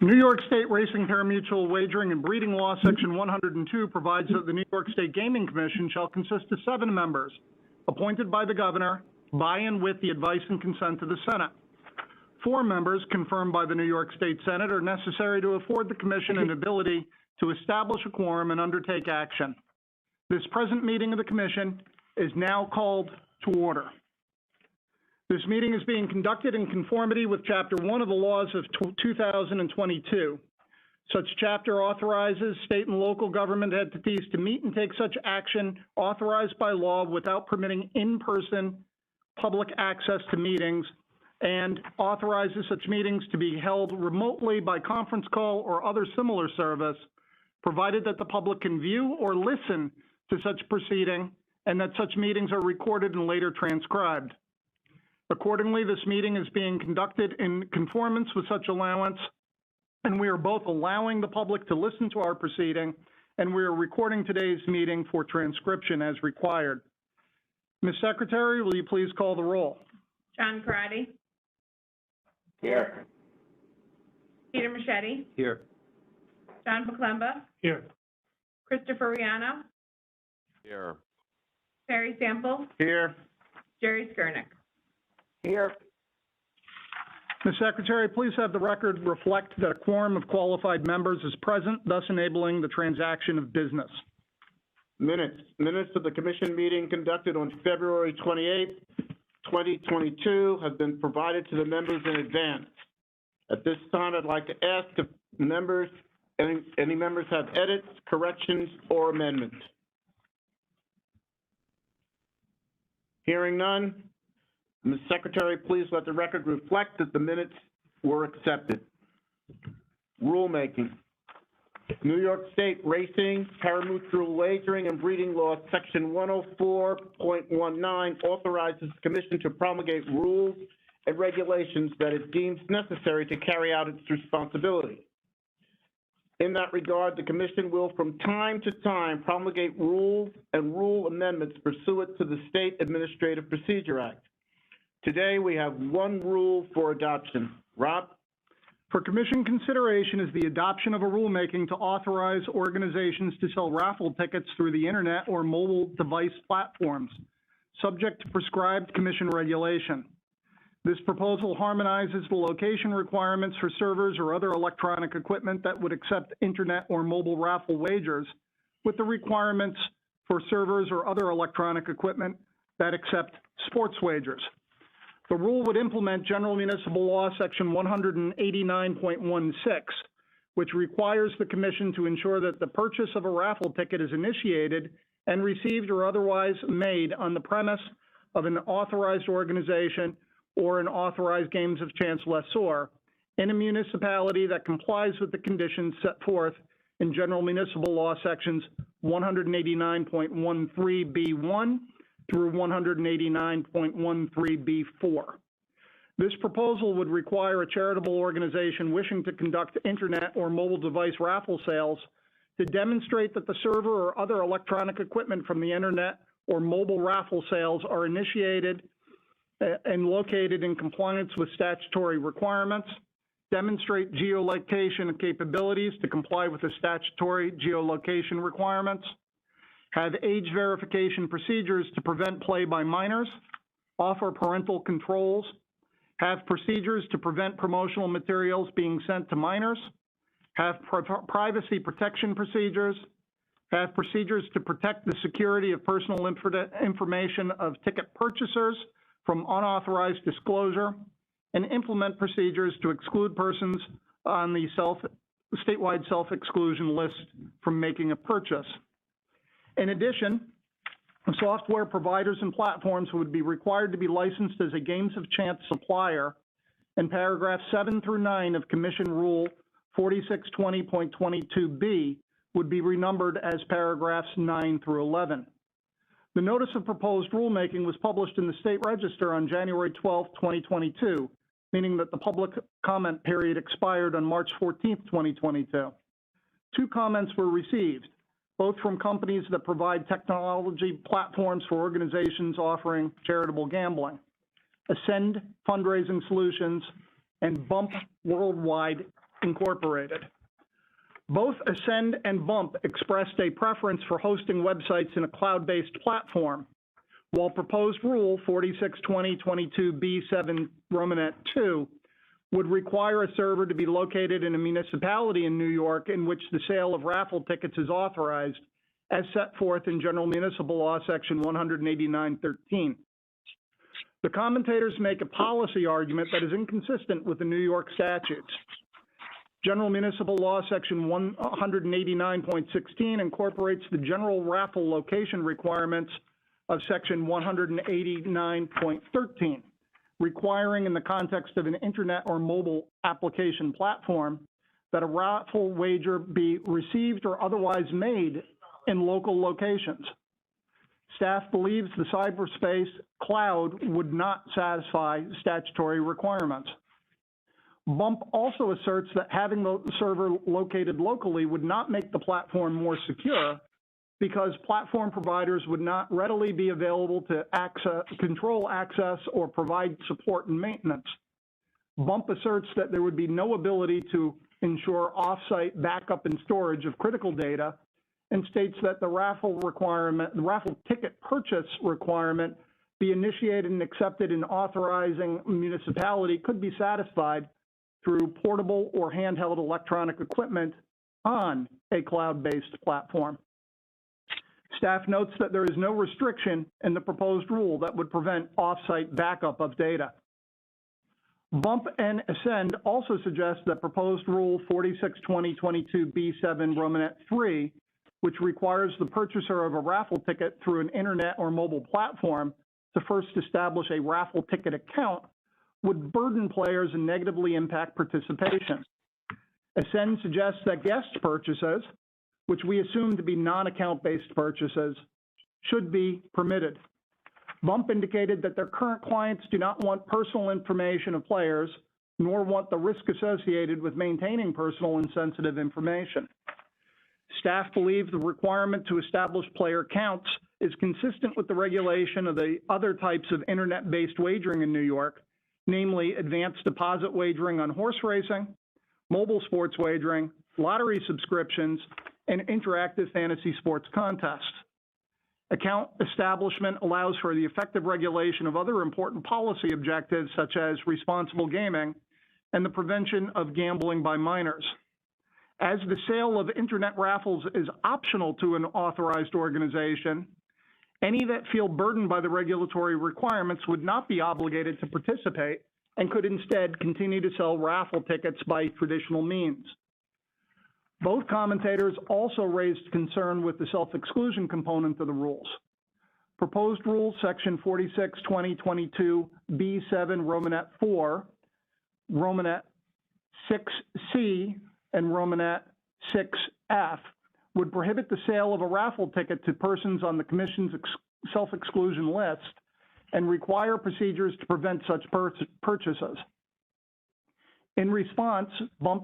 New York State Racing Parimutuel Wagering and Breeding Law, Section 102, provides that the New York State Gaming Commission shall consist of 7 members, appointed by the governor, by and with the advice and consent of the Senate. 4 members, confirmed by the New York State Senate, are necessary to afford the commission an ability to establish a quorum and undertake action. This present meeting of the commission is now called to order. This meeting is being conducted in conformity with Chapter 1 of the laws of 2022. Such chapter authorizes state and local government entities to meet and take such action authorized by law without permitting in-person public access to meetings, and authorizes such meetings to be held remotely by conference call or other similar service, provided that the public can view or listen to such proceeding and that such meetings are recorded and later transcribed. Accordingly, this meeting is being conducted in conformance with such allowance, and we are both allowing the public to listen to our proceeding, and we are recording today's meeting for transcription as required. Ms. Secretary, will you please call the roll? John Karati. Here. Peter Machete. Here. John Poklemba. Here. Christopher Riano. Here. Perry Sample. Here. Jerry Skurnick. Here. Ms. Secretary, please have the record reflect that a quorum of qualified members is present, thus enabling the transaction of business. Minutes of the commission meeting conducted on February 28, 2022 have been provided to the members in advance. At this time, I'd like to ask if members, any members have edits, corrections, or amendments. Hearing none, Ms. Secretary, please let the record reflect that the minutes were accepted. Rulemaking. New York State Racing, Parimutuel Wagering and Breeding Law, Section 104.19 authorizes the Commission to promulgate rules and regulations that it deems necessary to carry out its responsibility. In that regard, the Commission will from time to time promulgate rules and rule amendments pursuant to the State Administrative Procedure Act. Today, we have one rule for adoption. Rob? For commission consideration is the adoption of a rulemaking to authorize organizations to sell raffle tickets through the internet or mobile device platforms, subject to prescribed commission regulation. This proposal harmonizes the location requirements for servers or other electronic equipment that would accept internet or mobile raffle wagers with the requirements for servers or other electronic equipment that accept sports wagers. The rule would implement General Municipal Law Section 189.16, which requires the Commission to ensure that the purchase of a raffle ticket is initiated and received or otherwise made on the premise of an authorized organization or an authorized games of chance lessor in a municipality that complies with the conditions set forth in General Municipal Law Sections 189.13B1 through 189.13B4. This proposal would require a charitable organization wishing to conduct internet or mobile device raffle sales to demonstrate that the server or other electronic equipment from the internet or mobile raffle sales are initiated and located in compliance with statutory requirements, demonstrate geolocation capabilities to comply with the statutory geolocation requirements, have age verification procedures to prevent play by minors, offer parental controls, have procedures to prevent promotional materials being sent to minors, have privacy protection procedures, have procedures to protect the security of personal information of ticket purchasers from unauthorized disclosure, and implement procedures to exclude persons on the statewide self-exclusion list from making a purchase. In addition, software providers and platforms would be required to be licensed as a games of chance supplier, and paragraphs 7 through 9 of Commission Rule 4620.22B would be renumbered as paragraphs 9 through 11. The notice of proposed rulemaking was published in the State Register on January 12, 2022, meaning that the public comment period expired on March 14, 2022. 2 comments were received, both from companies that provide technology platforms for organizations offering charitable gambling, Ascend Fundraising Solutions and Bump Worldwide Incorporated. Both Ascend and Bump expressed a preference for hosting websites in a cloud-based platform, while proposed Rule 462022B7 Romanet 2 would require a server to be located in a municipality in New York in which the sale of raffle tickets is authorized, as set forth in General Municipal Law, Section 189(13). The commentators make a policy argument that is inconsistent with the New York statutes. General Municipal Law, Section 189.16 incorporates the general raffle location requirements of Section 189.13, requiring in the context of an internet or mobile application platform that a raffle wager be received or otherwise made in local locations. Staff believes the cyberspace cloud would not satisfy statutory requirements. Bump also asserts that having the server located locally would not make the platform more secure because platform providers would not readily be available to control access or provide support and maintenance. Bump asserts that there would be no ability to ensure off-site backup and storage of critical data, and states that the raffle ticket purchase requirement be initiated and accepted in authorizing municipality could be satisfied through portable or handheld electronic equipment on a cloud-based platform. Staff notes that there is no restriction in the proposed rule that would prevent off-site backup of data. Bump and Ascend also suggest that proposed Rule 462022B7 Romanet 3, which requires the purchaser of a raffle ticket through an internet or mobile platform to first establish a raffle ticket account, would burden players and negatively impact participation. Ascend suggests that guest purchases, which we assume to be non-account-based purchases, should be permitted. Bump indicated that their current clients do not want personal information of players, nor want the risk associated with maintaining personal and sensitive information. Staff believe the requirement to establish player counts is consistent with the regulation of the other types of internet-based wagering in New York, namely advanced deposit wagering on horse racing, mobile sports wagering, lottery subscriptions, and interactive fantasy sports contests. Account establishment allows for the effective regulation of other important policy objectives such as responsible gaming and the prevention of gambling by minors. As the sale of internet raffles is optional to an authorized organization, any that feel burdened by the regulatory requirements would not be obligated to participate and could instead continue to sell raffle tickets by traditional means. Both commentators also raised concern with the self-exclusion component of the rules. Proposed Rule Section 462022B7 Romanet 4, Romanet 6C, and Romanet 6F would prohibit the sale of a raffle ticket to persons on the Commission's self-exclusion list and require procedures to prevent such purchases. In response, Bump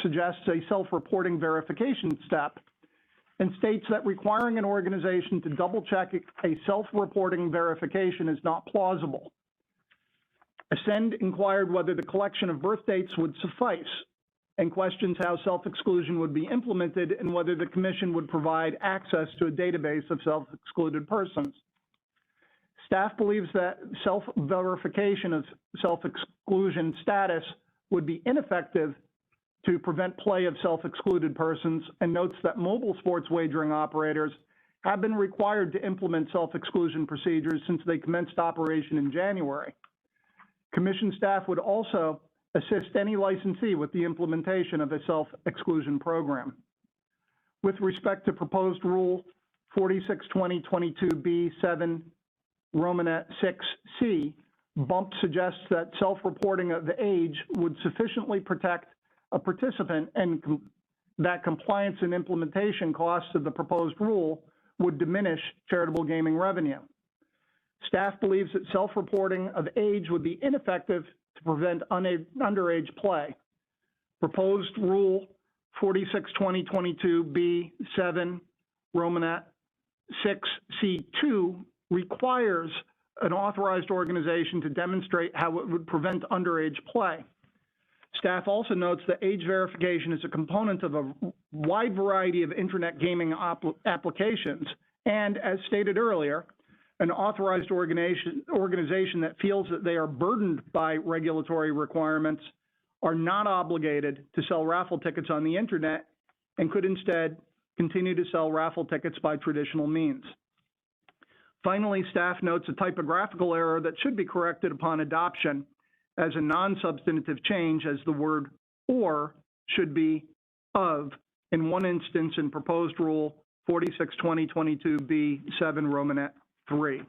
suggests a self-reporting verification step and states that requiring an organization to double-check a self-reporting verification is not plausible. Ascend inquired whether the collection of birth dates would suffice and questions how self-exclusion would be implemented and whether the Commission would provide access to a database of self-excluded persons. Staff believes that self-verification of self-exclusion status would be ineffective to prevent play of self-excluded persons and notes that mobile sports wagering operators have been required to implement self-exclusion procedures since they commenced operation in January. Commission staff would also assist any licensee with the implementation of a self-exclusion program. With respect to proposed Rule 462022B7 Romanet 6C, Bump suggests that self-reporting of age would sufficiently protect a participant and that compliance and implementation costs of the proposed rule would diminish charitable gaming revenue. Staff believes that self-reporting of age would be ineffective to prevent underage play. Proposed Rule 462022B7 Romanet 6C2 requires an authorized organization to demonstrate how it would prevent underage play. Staff also notes that age verification is a component of a wide variety of internet gaming applications, and as stated earlier, an authorized organization that feels that they are burdened by regulatory requirements are not obligated to sell raffle tickets on the internet and could instead continue to sell raffle tickets by traditional means. Finally, staff notes a typographical error that should be corrected upon adoption as a non-substantive change, as the word "or" should be "of" in one instance in proposed rule 46-2022B7 Romanet 3.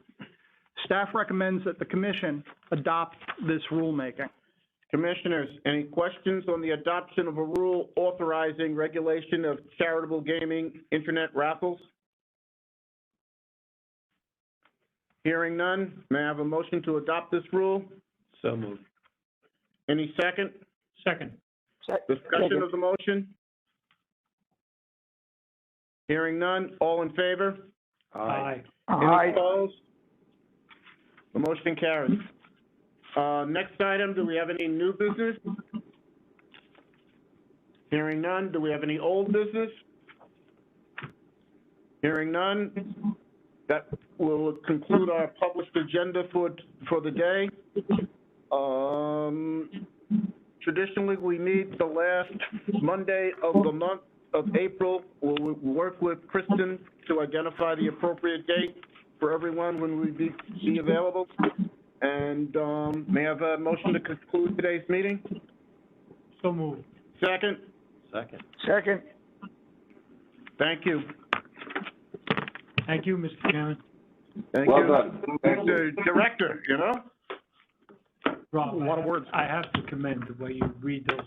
Staff recommends that the commission adopt this rulemaking. Commissioners, any questions on the adoption of a rule authorizing regulation of charitable gaming internet raffles? Hearing none, may I have a motion to adopt this rule? So moved. Any second? Second. Discussion of the motion? Hearing none, all in favor? Aye. Any opposed? The motion carries. Next item, do we have any new business? Hearing none, do we have any old business? Hearing none, that will conclude our published agenda for the day. Traditionally, we meet the last Monday of the month of April. We'll work with Kristen to identify the appropriate date for everyone when we be available. And may I have a motion to conclude today's meeting? So moved. Second? Second. Thank you. Thank you, Mr. Chairman. Thank Well you. done. Mr. Director, you know? Rob, A lot of words. I have to commend the way you read those